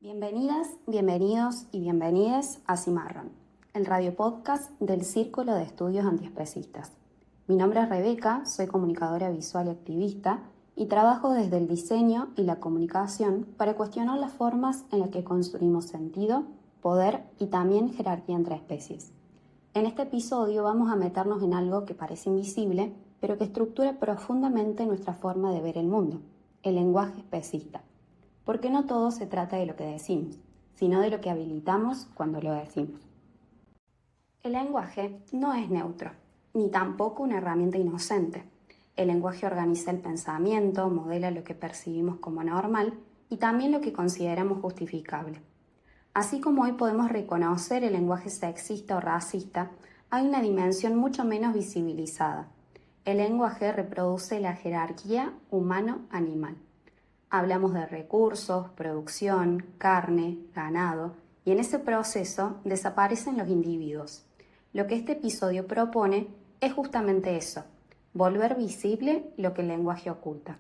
Bienvenidas, bienvenidos y bienvenides a Cimarrón, el radiopodcast del Círculo de Estudios Antiespecistas. Mi nombre es Rebeca, soy comunicadora visual y activista y trabajo desde el diseño y la comunicación para cuestionar las formas en las que construimos sentido, poder y también jerarquía entre especies. En este episodio vamos a meternos en algo que parece invisible, pero que estructura profundamente nuestra forma de ver el mundo, el lenguaje especista. Porque no todo se trata de lo que decimos, sino de lo que habilitamos cuando lo decimos. El lenguaje no es neutro, ni tampoco una herramienta inocente. El lenguaje organiza el pensamiento, modela lo que percibimos como normal y también lo que consideramos justificable. Así como hoy podemos reconocer el lenguaje sexista o racista, hay una dimensión mucho menos visibilizada. El lenguaje reproduce la jerarquía humano-animal. Hablamos de recursos, producción, carne, ganado, y en ese proceso desaparecen los individuos. Lo que este episodio propone es justamente eso, volver visible lo que el lenguaje oculta.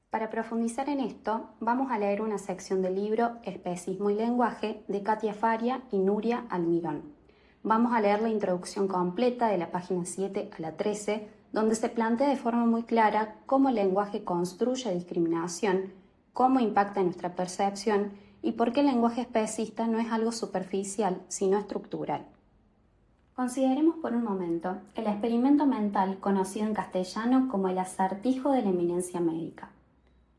Para profundizar en esto, vamos a leer una sección del libro Especismo y lenguaje de Katia Faria y Nuria Almirón. Vamos a leer la introducción completa de la página 7 a la 13, donde se plantea de forma muy clara cómo el lenguaje construye discriminación, cómo impacta en nuestra percepción y por qué el lenguaje especista no es algo superficial, sino estructural. Consideremos por un momento el experimento mental conocido en castellano como el acertijo de la eminencia médica.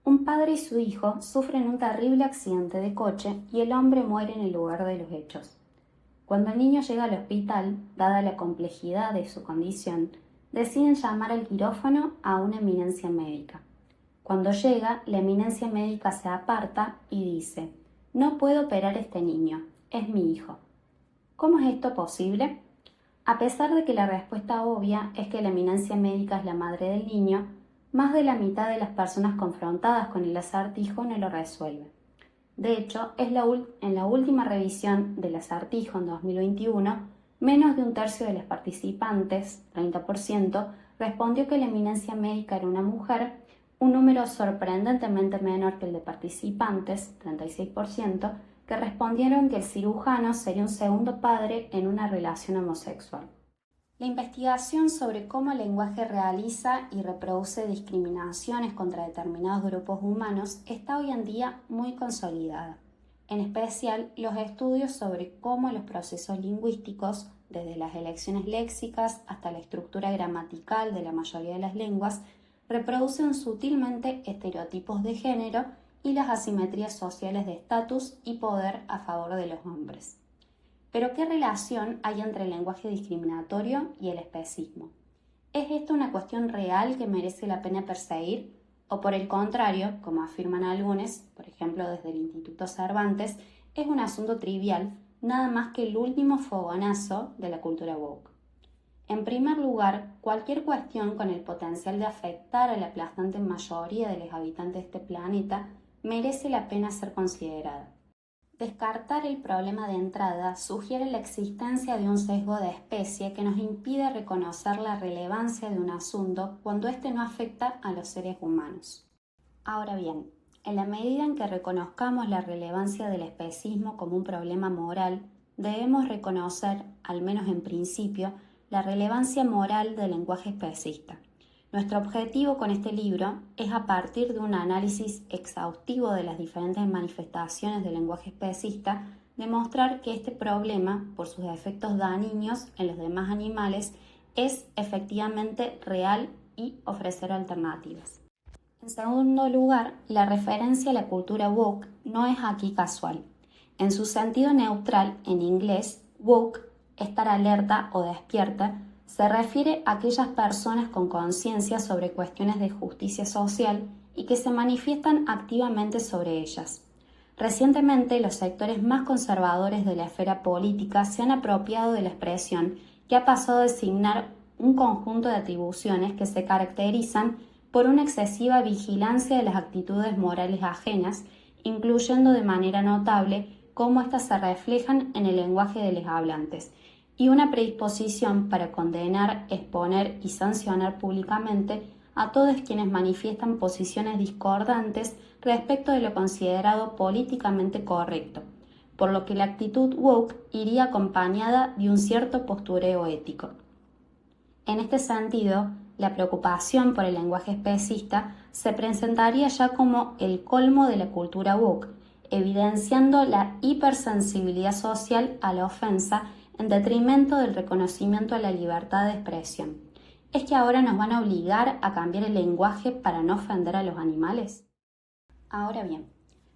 Un padre y su hijo sufren un terrible accidente de coche y el hombre muere en el lugar de los hechos. Cuando el niño llega al hospital, dada la complejidad de su condición, deciden llamar al quirófano a una eminencia médica. Cuando llega, la eminencia médica se aparta y dice: «No puedo operar a este niño, es mi hijo». ¿Cómo es esto posible? A pesar de que la respuesta obvia es que la eminencia médica es la madre del niño, más de la mitad de las personas confrontadas con el acertijo no lo resuelven. De hecho, en la última revisión del acertijo en 2021, menos de un tercio de los participantes, 30%, respondió que la eminencia médica era una mujer, un número sorprendentemente menor que el de participantes, 36%, que respondieron que el cirujano sería un segundo padre en una relación homosexual. La investigación sobre cómo el lenguaje realiza y reproduce discriminaciones contra determinados grupos humanos está hoy en día muy consolidada. En especial, los estudios sobre cómo los procesos lingüísticos, desde las elecciones léxicas hasta la estructura gramatical de la mayoría de las lenguas, reproducen sutilmente estereotipos de género y las asimetrías sociales de estatus y poder a favor de los hombres. Pero, ¿qué relación hay entre el lenguaje discriminatorio y el especismo? ¿Es esto una cuestión real que merece la pena perseguir? ¿O por el contrario, como afirman algunos, por ejemplo desde el Instituto Cervantes, es un asunto trivial, nada más que el último fogonazo de la cultura woke? En primer lugar, cualquier cuestión con el potencial de afectar a la aplastante mayoría de los habitantes de este planeta merece la pena ser considerada. Descartar el problema de entrada sugiere la existencia de un sesgo de especie que nos impide reconocer la relevancia de un asunto cuando éste no afecta a los seres humanos. Ahora bien, en la medida en que reconozcamos la relevancia del especismo como un problema moral, debemos reconocer, al menos en principio, la relevancia moral del lenguaje especista. Nuestro objetivo con este libro es, a partir de un análisis exhaustivo de las diferentes manifestaciones del lenguaje especista, demostrar que este problema, por sus efectos dañinos en los demás animales, es efectivamente real y ofrecer alternativas. En segundo lugar, la referencia a la cultura woke no es aquí casual. En su sentido neutral, en inglés, woke, estar alerta o despierta, se refiere a aquellas personas con conciencia sobre cuestiones de justicia social y que se manifiestan activamente sobre ellas. Recientemente, los sectores más conservadores de la esfera política se han apropiado de la expresión, que ha pasado a designar un conjunto de atribuciones que se caracterizan por una excesiva vigilancia de las actitudes morales ajenas, incluyendo de manera notable cómo éstas se reflejan en el lenguaje de los hablantes, y una predisposición para condenar, exponer y sancionar públicamente a todos quienes manifiestan posiciones discordantes respecto de lo considerado políticamente correcto, por lo que la actitud woke iría acompañada de un cierto postureo ético. En este sentido, la preocupación por el lenguaje especista se presentaría ya como el colmo de la cultura woke, evidenciando la hipersensibilidad social a la ofensa en detrimento del reconocimiento a la libertad de expresión. ¿Es que ahora nos van a obligar a cambiar el lenguaje para no ofender a los animales? Ahora bien,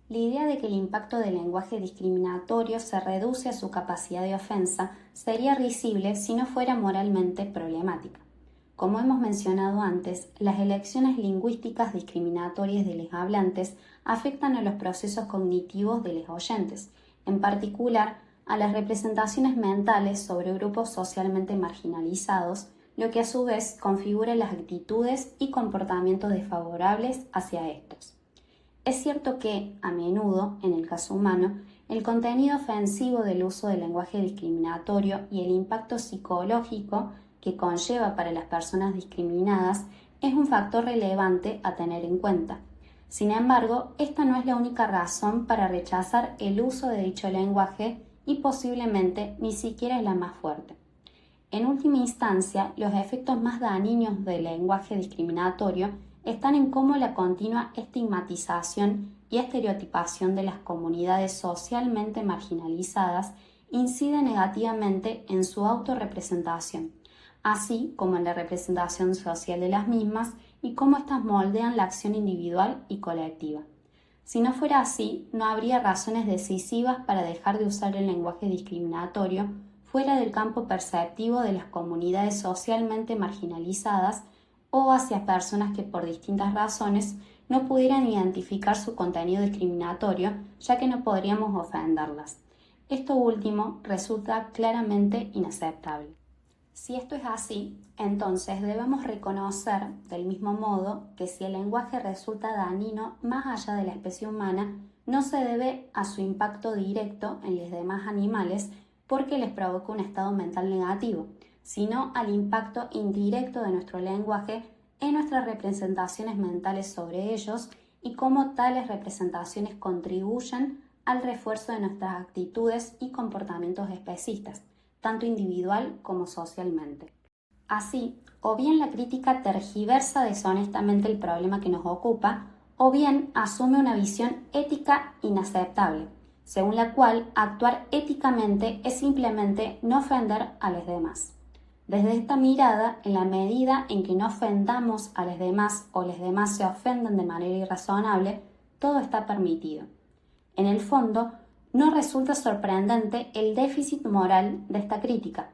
la idea de que el impacto del lenguaje discriminatorio se reduce a su capacidad de ofensa sería risible si no fuera moralmente problemática. Como hemos mencionado antes, las elecciones lingüísticas discriminatorias de los hablantes afectan a los procesos cognitivos de los oyentes, en particular a las representaciones mentales sobre grupos socialmente marginalizados, lo que a su vez configura las actitudes y comportamientos desfavorables hacia estos. Es cierto que, a menudo, en el caso humano, el contenido ofensivo del uso del lenguaje discriminatorio y el impacto psicológico que conlleva para las personas discriminadas es un factor relevante a tener en cuenta. Sin embargo, esta no es la única razón para rechazar el uso de dicho lenguaje y posiblemente ni siquiera es la más fuerte. En última instancia, los efectos más dañinos del lenguaje discriminatorio están en cómo la continua estigmatización y estereotipación de las comunidades socialmente marginalizadas incide negativamente en su autorrepresentación, así como en la representación social de las mismas y cómo éstas moldean la acción individual y colectiva. Si no fuera así, no habría razones decisivas para dejar de usar el lenguaje discriminatorio fuera del campo perceptivo de las comunidades socialmente marginalizadas o hacia personas que por distintas razones no pudieran identificar su contenido discriminatorio, ya que no podríamos ofenderlas. Esto último resulta claramente inaceptable. Si esto es así, entonces debemos reconocer, del mismo modo, que si el lenguaje resulta dañino más allá de la especie humana, no se debe a su impacto directo en los demás animales porque les provoca un estado mental negativo, sino al impacto indirecto de nuestro lenguaje en nuestras representaciones mentales sobre ellos y cómo tales representaciones contribuyen al refuerzo de nuestras actitudes y comportamientos especistas, tanto individual como socialmente. Así, o bien la crítica tergiversa deshonestamente el problema que nos ocupa, o bien asume una visión ética inaceptable, según la cual actuar éticamente es simplemente no ofender a los demás. Desde esta mirada, en la medida en que no ofendamos a los demás o los demás se ofenden de manera irrazonable, todo está permitido. En el fondo, no resulta sorprendente el déficit moral de esta crítica.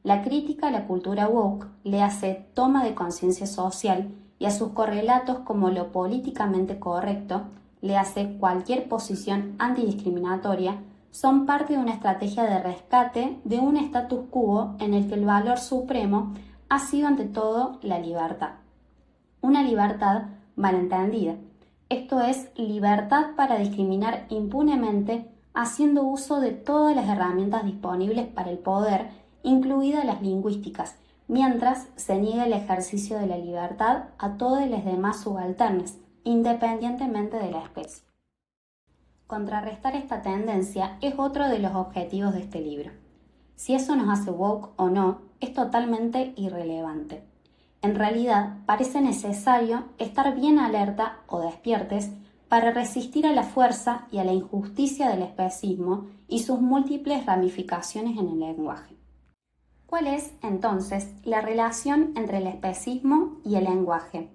La crítica a la cultura woke le hace toma de conciencia social y a sus correlatos como lo políticamente correcto, le hace cualquier posición antidiscriminatoria, son parte de una estrategia de rescate de un status quo en el que el valor supremo ha sido ante todo la libertad. Una libertad malentendida. Esto es, libertad para discriminar impunemente haciendo uso de todas las herramientas disponibles para el poder, incluidas las lingüísticas, mientras se niega el ejercicio de la libertad a todos los demás subalternos, independientemente de la especie. Contrarrestar esta tendencia es otro de los objetivos de este libro. Si eso nos hace woke o no, es totalmente irrelevante. En realidad, parece necesario estar bien alerta o despiertes para resistir a la fuerza y a la injusticia del especismo y sus múltiples ramificaciones en el lenguaje. ¿Cuál es, entonces, la relación entre el especismo y el lenguaje?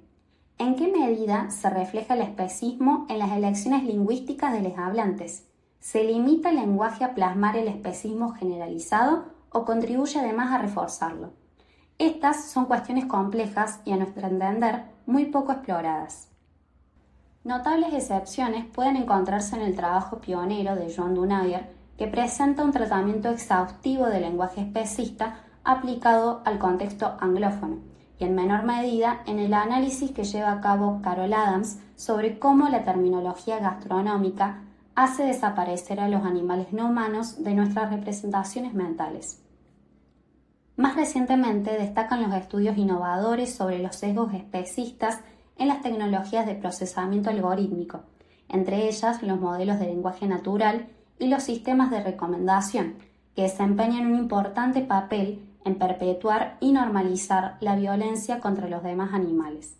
¿En qué medida se refleja el especismo en las elecciones lingüísticas de los hablantes? ¿Se limita el lenguaje a plasmar el especismo generalizado o contribuye además a reforzarlo? Estas son cuestiones complejas y, a nuestro entender, muy poco exploradas. Notables excepciones pueden encontrarse en el trabajo pionero de Joan Dunayer, que presenta un tratamiento exhaustivo del lenguaje especista aplicado al contexto anglófono, y en menor medida en el análisis que lleva a cabo Carol Adams sobre cómo la terminología gastronómica hace desaparecer a los animales no humanos de nuestras representaciones mentales. Más recientemente destacan los estudios innovadores sobre los sesgos especistas en las tecnologías de procesamiento algorítmico, entre ellas los modelos de lenguaje natural y los sistemas de recomendación, que desempeñan un importante papel en perpetuar y normalizar la violencia contra los demás animales.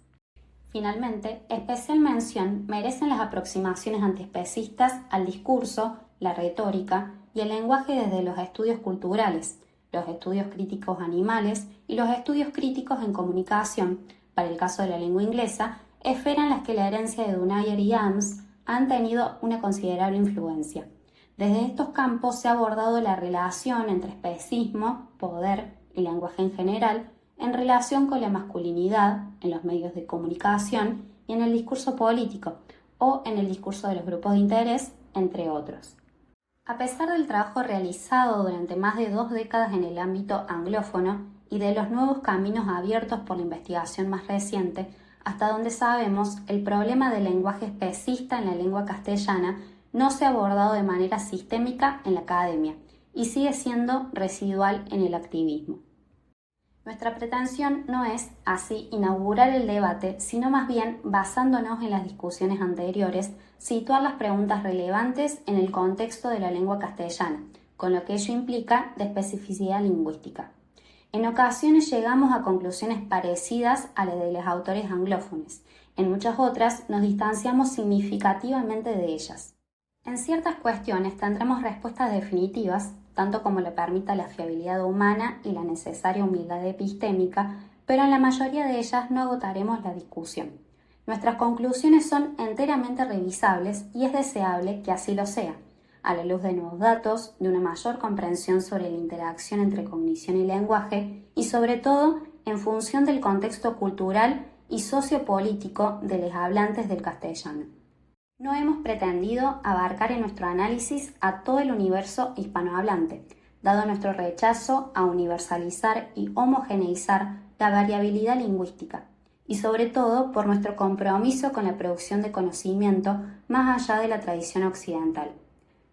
Finalmente, especial mención merecen las aproximaciones antiespecistas al discurso, la retórica y el lenguaje desde los estudios culturales, los estudios críticos animales y los estudios críticos en comunicación, para el caso de la lengua inglesa, esfera en las que la herencia de Dunayer y Adams han tenido una considerable influencia. Desde estos campos se ha abordado la relación entre especismo, poder y lenguaje en general, en relación con la masculinidad en los medios de comunicación y en el discurso político o en el discurso de los grupos de interés, entre otros. A pesar del trabajo realizado durante más de 2 décadas en el ámbito anglófono y de los nuevos caminos abiertos por la investigación más reciente, hasta donde sabemos, el problema del lenguaje especista en la lengua castellana no se ha abordado de manera sistémica en la academia y sigue siendo residual en el activismo. Nuestra pretensión no es, así, inaugurar el debate, sino más bien, basándonos en las discusiones anteriores, situar las preguntas relevantes en el contexto de la lengua castellana, con lo que ello implica de especificidad lingüística. En ocasiones llegamos a conclusiones parecidas a las de los autores anglófonos. En muchas otras nos distanciamos significativamente de ellas. En ciertas cuestiones tendremos respuestas definitivas, tanto como lo permita la fiabilidad humana y la necesaria humildad epistémica, pero en la mayoría de ellas no agotaremos la discusión. Nuestras conclusiones son enteramente revisables y es deseable que así lo sea, a la luz de nuevos datos, de una mayor comprensión sobre la interacción entre cognición y lenguaje y sobre todo en función del contexto cultural y sociopolítico de los hablantes del castellano. No hemos pretendido abarcar en nuestro análisis a todo el universo hispanohablante, dado nuestro rechazo a universalizar y homogeneizar la variabilidad lingüística, y sobre todo por nuestro compromiso con la producción de conocimiento más allá de la tradición occidental.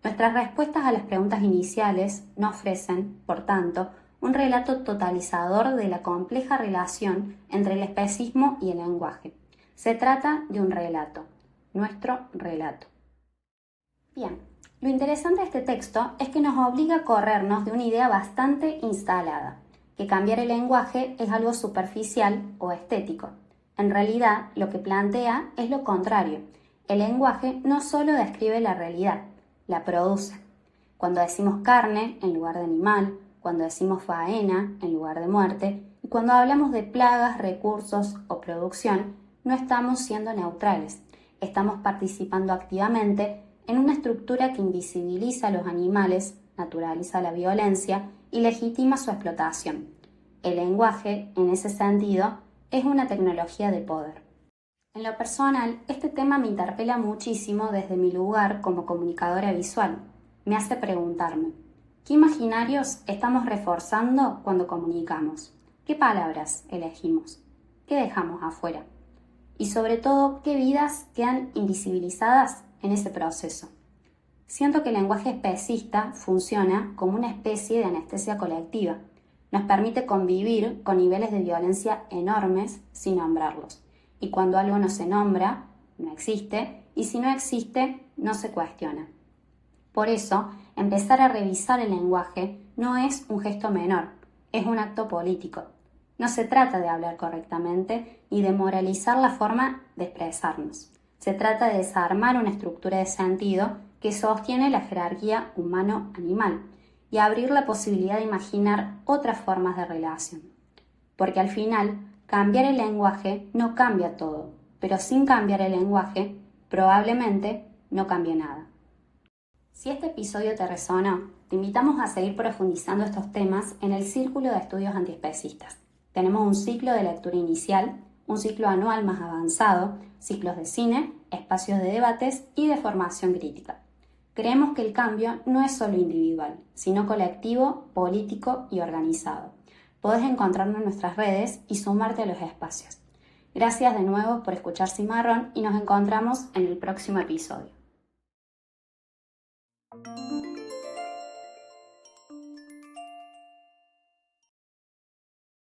Nuestras respuestas a las preguntas iniciales no ofrecen, por tanto, un relato totalizador de la compleja relación entre el especismo y el lenguaje. Se trata de un relato. Nuestro relato. Bien, lo interesante de este texto es que nos obliga a corrernos de una idea bastante instalada, que cambiar el lenguaje es algo superficial o estético. En realidad, lo que plantea es lo contrario. El lenguaje no solo describe la realidad, la produce. Cuando decimos carne en lugar de animal, cuando decimos faena en lugar de muerte, y cuando hablamos de plagas, recursos o producción, no estamos siendo neutrales. Estamos participando activamente en una estructura que invisibiliza a los animales, naturaliza la violencia y legitima su explotación. El lenguaje, en ese sentido, es una tecnología de poder. En lo personal, este tema me interpela muchísimo desde mi lugar como comunicadora visual. Me hace preguntarme, ¿qué imaginarios estamos reforzando cuando comunicamos? ¿Qué palabras elegimos? ¿Qué dejamos afuera? Y sobre todo, ¿qué vidas quedan invisibilizadas en ese proceso? Siento que el lenguaje especista funciona como una especie de anestesia colectiva. Nos permite convivir con niveles de violencia enormes sin nombrarlos. Y cuando algo no se nombra, no existe, y si no existe, no se cuestiona. Por eso, empezar a revisar el lenguaje no es un gesto menor, es un acto político. No se trata de hablar correctamente ni de moralizar la forma de expresarnos. Se trata de desarmar una estructura de sentido que sostiene la jerarquía humano-animal y abrir la posibilidad de imaginar otras formas de relación. Porque al final, cambiar el lenguaje no cambia todo, pero sin cambiar el lenguaje, probablemente no cambie nada. Si este episodio te resonó, te invitamos a seguir profundizando estos temas en el Círculo de Estudios Antiespecistas. Tenemos un ciclo de lectura inicial, un ciclo anual más avanzado, ciclos de cine, espacios de debates y de formación crítica. Creemos que el cambio no es solo individual, sino colectivo, político y organizado. Podés encontrarnos en nuestras redes y sumarte a los espacios. Gracias de nuevo por escuchar Cimarrón y nos encontramos en el próximo episodio.